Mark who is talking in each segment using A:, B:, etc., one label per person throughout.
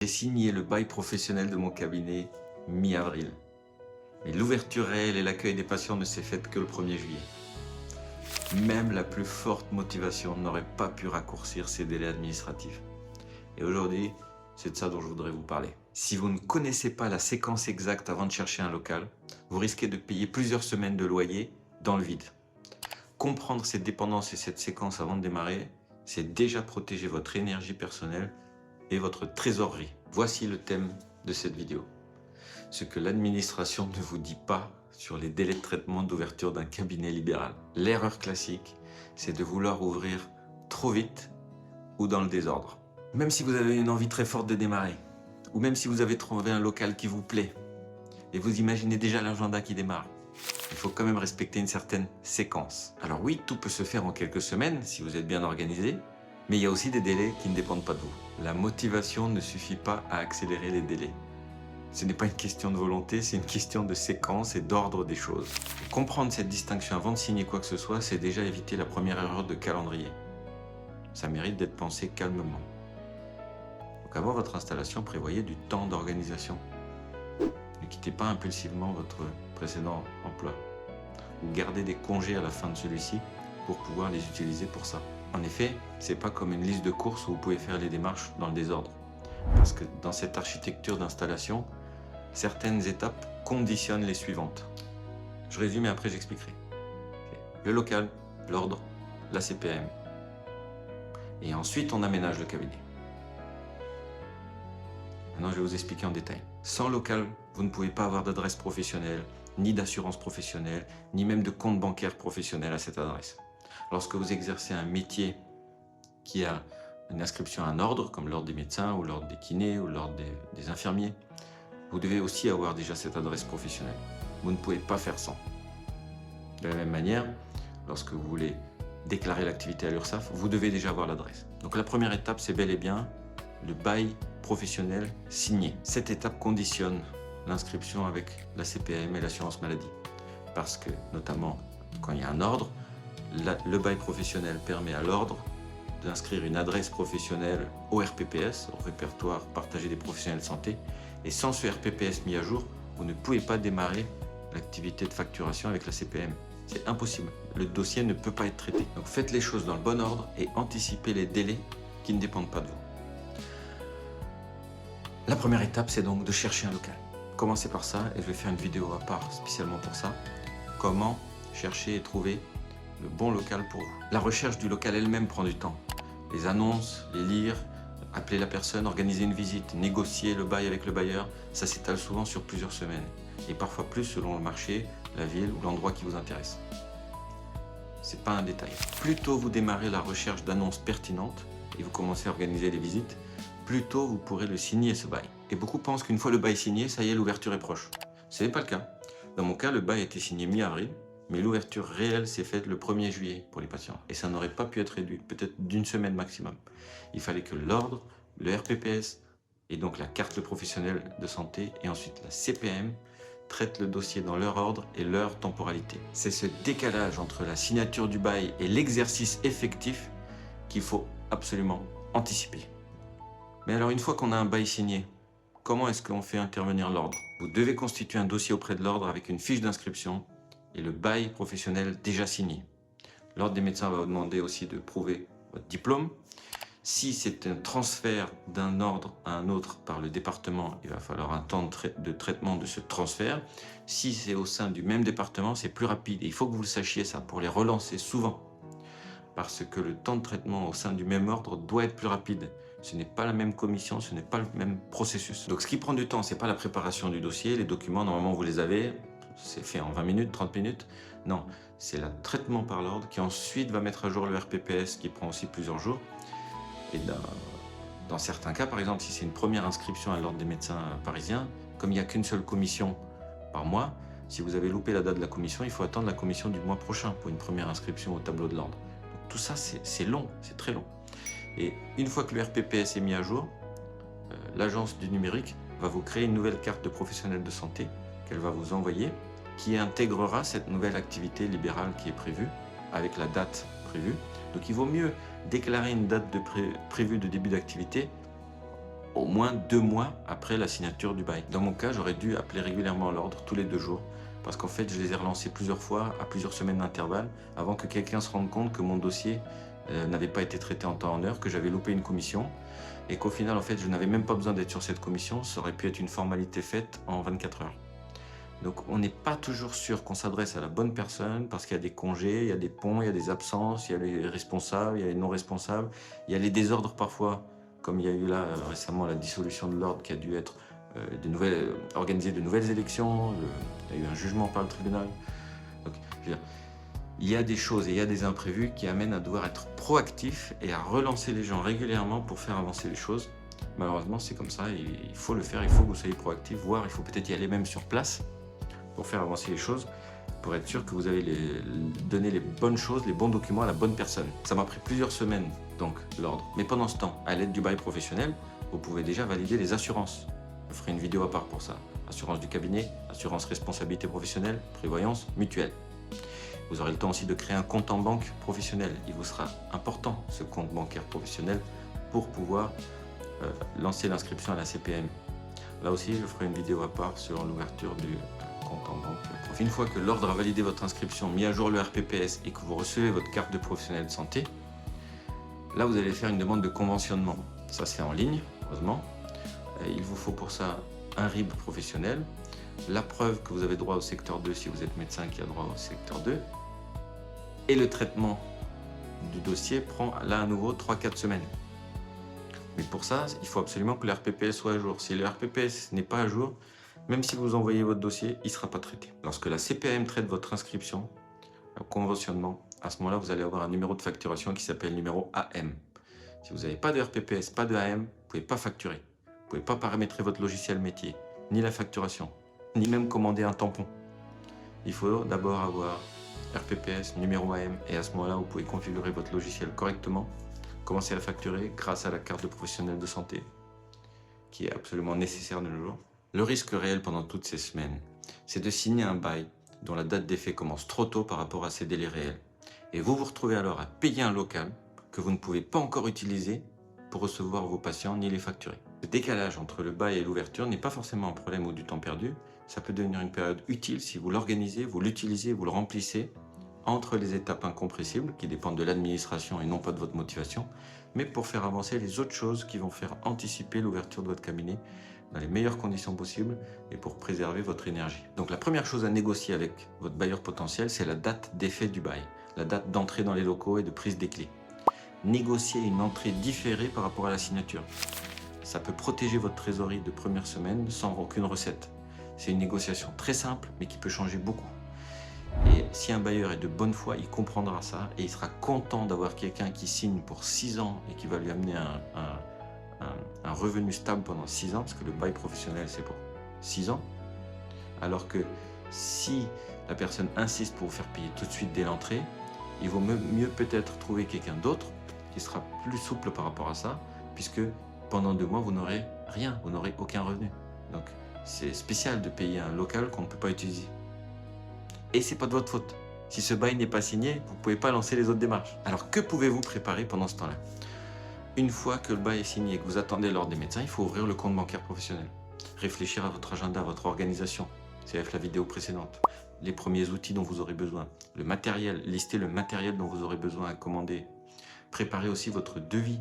A: signé le bail professionnel de mon cabinet mi-avril. Mais l'ouverture réelle et l'accueil des patients ne s'est faite que le 1er juillet. Même la plus forte motivation n'aurait pas pu raccourcir ces délais administratifs. Et aujourd'hui, c'est de ça dont je voudrais vous parler. Si vous ne connaissez pas la séquence exacte avant de chercher un local, vous risquez de payer plusieurs semaines de loyer dans le vide. Comprendre cette dépendance et cette séquence avant de démarrer, c'est déjà protéger votre énergie personnelle et votre trésorerie. Voici le thème de cette vidéo. Ce que l'administration ne vous dit pas sur les délais de traitement d'ouverture d'un cabinet libéral. L'erreur classique, c'est de vouloir ouvrir trop vite ou dans le désordre. Même si vous avez une envie très forte de démarrer, ou même si vous avez trouvé un local qui vous plaît, et vous imaginez déjà l'agenda qui démarre, il faut quand même respecter une certaine séquence. Alors oui, tout peut se faire en quelques semaines si vous êtes bien organisé, mais il y a aussi des délais qui ne dépendent pas de vous. La motivation ne suffit pas à accélérer les délais. Ce n'est pas une question de volonté, c'est une question de séquence et d'ordre des choses. Comprendre cette distinction avant de signer quoi que ce soit, c'est déjà éviter la première erreur de calendrier. Ça mérite d'être pensé calmement. Donc avant votre installation, prévoyez du temps d'organisation. Ne quittez pas impulsivement votre précédent emploi. Ou gardez des congés à la fin de celui-ci pour pouvoir les utiliser pour ça. En effet, c'est pas comme une liste de courses où vous pouvez faire les démarches dans le désordre. Parce que dans cette architecture d'installation, certaines étapes conditionnent les suivantes. Je résume et après j'expliquerai. Le local, l'ordre, la CPM. Et ensuite on aménage le cabinet. Maintenant je vais vous expliquer en détail. Sans local, vous ne pouvez pas avoir d'adresse professionnelle, ni d'assurance professionnelle, ni même de compte bancaire professionnel à cette adresse. Lorsque vous exercez un métier qui a une inscription à un ordre, comme l'ordre des médecins, ou l'ordre des kinés, ou l'ordre des infirmiers, vous devez aussi avoir déjà cette adresse professionnelle. Vous ne pouvez pas faire sans. De la même manière, lorsque vous voulez déclarer l'activité à l'URSSAF, vous devez déjà avoir l'adresse. Donc la première étape, c'est bel et bien le bail professionnel signé. Cette étape conditionne l'inscription avec la CPM et l'assurance maladie. Parce que, notamment, quand il y a un ordre, le bail professionnel permet à l'ordre d'inscrire une adresse professionnelle au RPPS, au répertoire partagé des professionnels de santé. Et sans ce RPPS mis à jour, vous ne pouvez pas démarrer l'activité de facturation avec la CPM. C'est impossible. Le dossier ne peut pas être traité. Donc faites les choses dans le bon ordre et anticipez les délais qui ne dépendent pas de vous. La première étape, c'est donc de chercher un local. Commencez par ça et je vais faire une vidéo à part spécialement pour ça. Comment chercher et trouver le bon local pour vous. La recherche du local elle-même prend du temps. Les annonces, les lire, appeler la personne, organiser une visite, négocier le bail avec le bailleur, ça s'étale souvent sur plusieurs semaines. Et parfois plus selon le marché, la ville ou l'endroit qui vous intéresse. C'est pas un détail. Plus tôt vous démarrez la recherche d'annonces pertinentes et vous commencez à organiser les visites, plus tôt vous pourrez le signer ce bail. Et beaucoup pensent qu'une fois le bail signé, ça y est, l'ouverture est proche. Ce n'est pas le cas. Dans mon cas, le bail a été signé mi-avril, mais l'ouverture réelle s'est faite le 1er juillet pour les patients. Et ça n'aurait pas pu être réduit, peut-être d'une semaine maximum. Il fallait que l'ordre, le RPPS, et donc la carte professionnelle de santé, et ensuite la CPM, traitent le dossier dans leur ordre et leur temporalité. C'est ce décalage entre la signature du bail et l'exercice effectif qu'il faut absolument anticiper. Mais alors une fois qu'on a un bail signé, comment est-ce qu'on fait intervenir l'ordre? Vous devez constituer un dossier auprès de l'ordre avec une fiche d'inscription et le bail professionnel déjà signé. L'ordre des médecins va vous demander aussi de prouver votre diplôme. Si c'est un transfert d'un ordre à un autre par le département, il va falloir un temps de traitement de ce transfert. Si c'est au sein du même département, c'est plus rapide. Et il faut que vous le sachiez ça pour les relancer souvent. Parce que le temps de traitement au sein du même ordre doit être plus rapide. Ce n'est pas la même commission, ce n'est pas le même processus. Donc ce qui prend du temps, ce n'est pas la préparation du dossier. Les documents, normalement, vous les avez. C'est fait en 20 minutes, 30 minutes. Non, c'est le traitement par l'ordre qui ensuite va mettre à jour le RPPS qui prend aussi plusieurs jours. Et dans certains cas, par exemple, si c'est une première inscription à l'ordre des médecins parisiens, comme il n'y a qu'une seule commission par mois, si vous avez loupé la date de la commission, il faut attendre la commission du mois prochain pour une première inscription au tableau de l'ordre. Donc tout ça, c'est long, c'est très long. Et une fois que le RPPS est mis à jour, l'agence du numérique va vous créer une nouvelle carte de professionnel de santé qu'elle va vous envoyer, qui intégrera cette nouvelle activité libérale qui est prévue, avec la date prévue. Donc il vaut mieux déclarer une date prévue de début d'activité au moins 2 mois après la signature du bail. Dans mon cas, j'aurais dû appeler régulièrement l'ordre tous les 2 jours parce qu'en fait, je les ai relancés plusieurs fois à plusieurs semaines d'intervalle avant que quelqu'un se rende compte que mon dossier n'avait pas été traité en temps et en heure, que j'avais loupé une commission et qu'au final, en fait, je n'avais même pas besoin d'être sur cette commission. Ça aurait pu être une formalité faite en 24 heures. Donc, on n'est pas toujours sûr qu'on s'adresse à la bonne personne parce qu'il y a des congés, il y a des ponts, il y a des absences, il y a les responsables, il y a les non responsables, il y a les désordres parfois, comme il y a eu là récemment la dissolution de l'ordre qui a dû être organiser de nouvelles élections, il y a eu un jugement par le tribunal. Donc, je veux dire, il y a des choses et il y a des imprévus qui amènent à devoir être proactif et à relancer les gens régulièrement pour faire avancer les choses. Malheureusement, c'est comme ça, il faut le faire, il faut que vous soyez proactif, voire il faut peut-être y aller même sur place pour faire avancer les choses, pour être sûr que vous avez donné les bonnes choses, les bons documents à la bonne personne. Ça m'a pris plusieurs semaines, donc, l'ordre. Mais pendant ce temps, à l'aide du bail professionnel, vous pouvez déjà valider les assurances. Je ferai une vidéo à part pour ça. Assurance du cabinet, assurance responsabilité professionnelle, prévoyance, mutuelle. Vous aurez le temps aussi de créer un compte en banque professionnel. Il vous sera important, ce compte bancaire professionnel, pour pouvoir lancer l'inscription à la CPM. Là aussi, je ferai une vidéo à part sur l'ouverture du compte en banque. Une fois que l'ordre a validé votre inscription, mis à jour le RPPS et que vous recevez votre carte de professionnel de santé, là, vous allez faire une demande de conventionnement. Ça se fait en ligne, heureusement. Il vous faut pour ça un RIB professionnel, la preuve que vous avez droit au secteur 2 si vous êtes médecin qui a droit au secteur 2, et le traitement du dossier prend là à nouveau 3-4 semaines. Mais pour ça, il faut absolument que le RPPS soit à jour. Si le RPPS n'est pas à jour, même si vous envoyez votre dossier, il ne sera pas traité. Lorsque la CPAM traite votre inscription, le conventionnement, à ce moment-là, vous allez avoir un numéro de facturation qui s'appelle numéro AM. Si vous n'avez pas de RPPS, pas de AM, vous ne pouvez pas facturer. Vous ne pouvez pas paramétrer votre logiciel métier, ni la facturation, ni même commander un tampon. Il faut d'abord avoir RPPS, numéro AM, et à ce moment-là, vous pouvez configurer votre logiciel correctement, commencer à facturer grâce à la carte de professionnel de santé, qui est absolument nécessaire de nos jours. Le risque réel pendant toutes ces semaines, c'est de signer un bail dont la date d'effet commence trop tôt par rapport à ces délais réels. Et vous vous retrouvez alors à payer un local que vous ne pouvez pas encore utiliser pour recevoir vos patients ni les facturer. Le décalage entre le bail et l'ouverture n'est pas forcément un problème ou du temps perdu. Ça peut devenir une période utile si vous l'organisez, vous l'utilisez, vous le remplissez entre les étapes incompressibles qui dépendent de l'administration et non pas de votre motivation, mais pour faire avancer les autres choses qui vont faire anticiper l'ouverture de votre cabinet dans les meilleures conditions possibles et pour préserver votre énergie. Donc la première chose à négocier avec votre bailleur potentiel, c'est la date d'effet du bail, la date d'entrée dans les locaux et de prise des clés. Négocier une entrée différée par rapport à la signature. Ça peut protéger votre trésorerie de première semaine sans aucune recette. C'est une négociation très simple, mais qui peut changer beaucoup. Et si un bailleur est de bonne foi, il comprendra ça et il sera content d'avoir quelqu'un qui signe pour 6 ans et qui va lui amener un revenu stable pendant 6 ans, parce que le bail professionnel, c'est pour 6 ans. Alors que si la personne insiste pour vous faire payer tout de suite dès l'entrée, il vaut mieux peut-être trouver quelqu'un d'autre qui sera plus souple par rapport à ça, puisque pendant 2 mois, vous n'aurez rien, vous n'aurez aucun revenu. Donc, c'est spécial de payer un local qu'on ne peut pas utiliser. Et c'est pas de votre faute. Si ce bail n'est pas signé, vous ne pouvez pas lancer les autres démarches. Alors, que pouvez-vous préparer pendant ce temps-là? Une fois que le bail est signé et que vous attendez l'ordre des médecins, il faut ouvrir le compte bancaire professionnel. Réfléchir à votre agenda, à votre organisation. CF la vidéo précédente. Les premiers outils dont vous aurez besoin. Le matériel, listez le matériel dont vous aurez besoin à commander. Préparez aussi votre devis.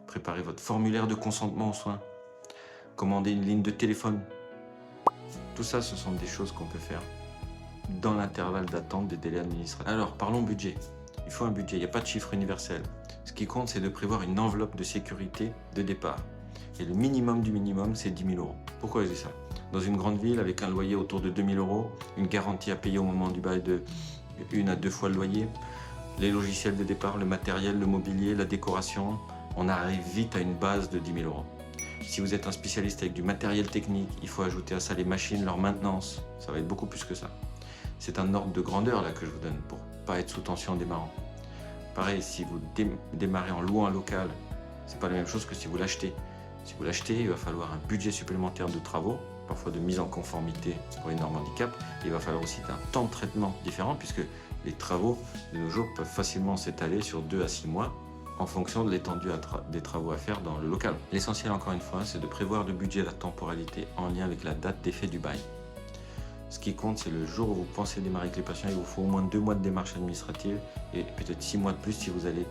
A: Préparez votre formulaire de consentement aux soins. Commandez une ligne de téléphone. Tout ça, ce sont des choses qu'on peut faire dans l'intervalle d'attente des délais administratifs. Alors, parlons budget. Il faut un budget, il n'y a pas de chiffre universel. Ce qui compte, c'est de prévoir une enveloppe de sécurité de départ. Et le minimum du minimum, c'est 10 000 euros. Pourquoi je dis ça? Dans une grande ville, avec un loyer autour de 2 000 euros, une garantie à payer au moment du bail de 1 à 2 fois le loyer, les logiciels de départ, le matériel, le mobilier, la décoration, on arrive vite à une base de 10 000 euros. Si vous êtes un spécialiste avec du matériel technique, il faut ajouter à ça les machines, leur maintenance. Ça va être beaucoup plus que ça. C'est un ordre de grandeur là que je vous donne pour ne pas être sous tension en démarrant. Pareil, si vous démarrez en louant un local, c'est pas la même chose que si vous l'achetez. Si vous l'achetez, il va falloir un budget supplémentaire de travaux, parfois de mise en conformité pour les normes handicap. Il va falloir aussi un temps de traitement différent puisque les travaux de nos jours peuvent facilement s'étaler sur 2 à 6 mois. en fonction de l'étendue des travaux à faire dans le local. L'essentiel, encore une fois, c'est de prévoir le budget et la temporalité en lien avec la date d'effet du bail. Ce qui compte, c'est le jour où vous pensez démarrer avec les patients, il vous faut au moins 2 mois de démarche administrative et peut-être 6 mois de plus si vous allez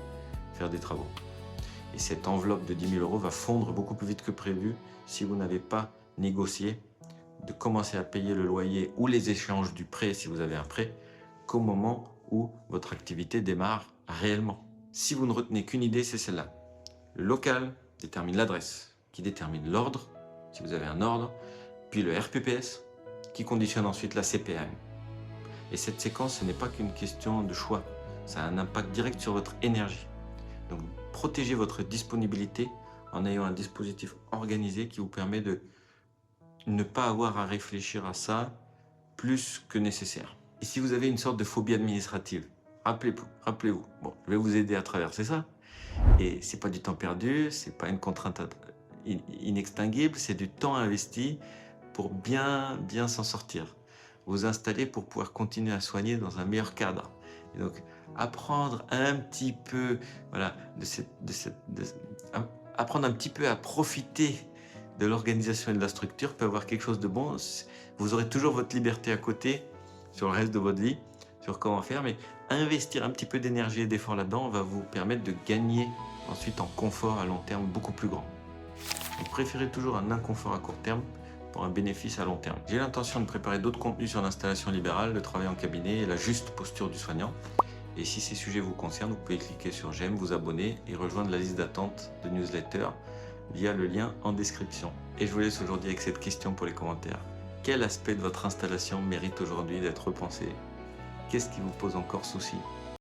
A: faire des travaux. Et cette enveloppe de 10 000 € va fondre beaucoup plus vite que prévu si vous n'avez pas négocié de commencer à payer le loyer ou les échanges du prêt si vous avez un prêt qu'au moment où votre activité démarre réellement. Si vous ne retenez qu'une idée, c'est celle-là. Le local détermine l'adresse, qui détermine l'ordre, si vous avez un ordre, puis le RPPS, qui conditionne ensuite la CPAM. Et cette séquence, ce n'est pas qu'une question de choix, ça a un impact direct sur votre énergie. Donc, protégez votre disponibilité en ayant un dispositif organisé qui vous permet de ne pas avoir à réfléchir à ça plus que nécessaire. Et si vous avez une sorte de phobie administrative, rappelez-vous, bon, je vais vous aider à traverser ça. Et c'est pas du temps perdu, c'est pas une contrainte inextinguible, c'est du temps investi pour bien s'en sortir. Vous installer pour pouvoir continuer à soigner dans un meilleur cadre. Et donc, apprendre un petit peu, voilà, apprendre un petit peu à profiter de l'organisation et de la structure peut avoir quelque chose de bon. Vous aurez toujours votre liberté à côté sur le reste de votre vie, sur comment faire, mais investir un petit peu d'énergie et d'effort là-dedans va vous permettre de gagner ensuite en confort à long terme beaucoup plus grand. Vous préférez toujours un inconfort à court terme pour un bénéfice à long terme. J'ai l'intention de préparer d'autres contenus sur l'installation libérale, le travail en cabinet et la juste posture du soignant. Et si ces sujets vous concernent, vous pouvez cliquer sur j'aime, vous abonner et rejoindre la liste d'attente de newsletter via le lien en description. Et je vous laisse aujourd'hui avec cette question pour les commentaires. Quel aspect de votre installation mérite aujourd'hui d'être repensé? Qu'est-ce qui vous pose encore souci?